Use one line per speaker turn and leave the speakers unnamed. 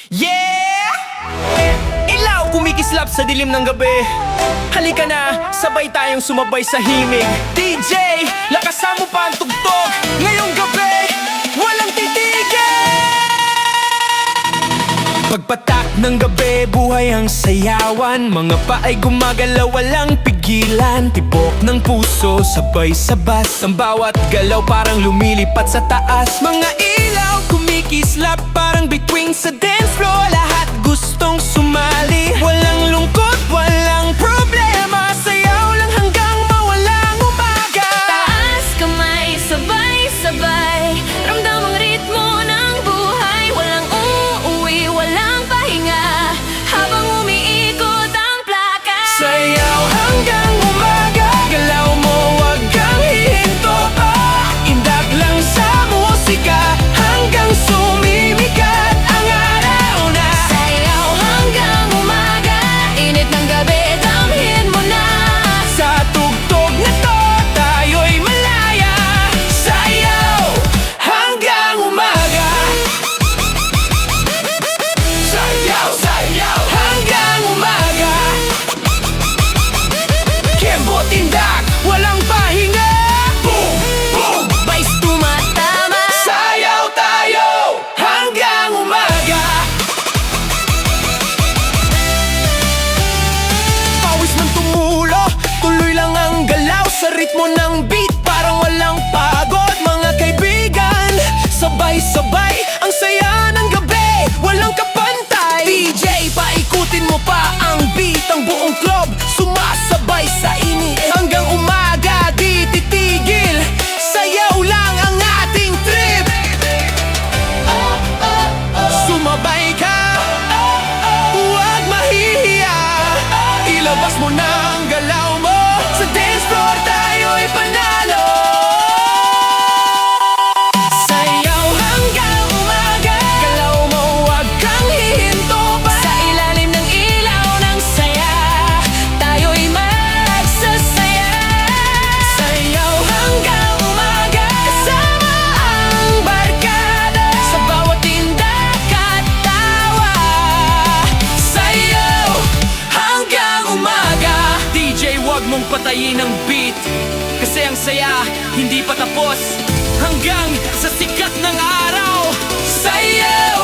Yeah! Ilaw kumikislap sa dilim ng gabi. Halika na, sabay tayong sumabay sa himig. DJ, lakasan mo pa ang tugtog. Ngayong gabi, walang titigil. Pagpatak ng gabi, buhay ang sayawan. Mga paay gumagalaw, walang pigilan. Tibok ng puso, sabay-sabas. Ang bawat galaw parang lumilipat sa taas. Mga ilaw kumikislap, parang bituing sa dance floor. Lahat gustong sumali, walang lungkot, walang problema. Sayaw lang hanggang mawalang umaga.
Taas kamay, sabay-sabay, ramdam ang ritmo ng buhay. Walang uuwi, walang pahinga, habang umiikot ang plaka.
Sayaw hanggang umaga, galaw mo wag kang hihinto pa. Indak lang sa musika, hanggang sumimikat ang araw na.
Sayaw hanggang umaga, init ng gabi, damhin mo na.
Sa tugtog na to, tayo'y malaya. Sayaw hanggang umaga. Sayaw, sayaw hanggang umaga. Kembo tindak, walang pahinga. Boom, boom,
Vice tumatama.
sayaw tayo hanggang umaga. Pawis man tumulo, tuloy lang ang galaw sa ritmo ng beat, parang walang pagod. Mga kaibigan, sabay-sabay ang saya ng gabi, walang kapantay. DJ, paikutin mo pa ang beat, ang buong club sumasabay sa init. Hanggang umaga, di titigil, sayaw lang ang ating trip. Sumabay ka, huwag mahihiya. Ilabas mo na ang galaw mo, sa dance floor tayo'y panalo. Sayaw hanggang umaga, galaw mo wag kang hihinto pa.
Sa ilalim ng ilaw ng saya, tayo'y magsasaya.
Sayaw hanggang umaga,
Kasama ang barkada,
sa bawat tindak at tawa. Sayaw hanggang umaga. DJ, wag mong patayin ang beat, kasi ang saya hindi pa tapos. Hanggang sa sikat ng araw, sayaw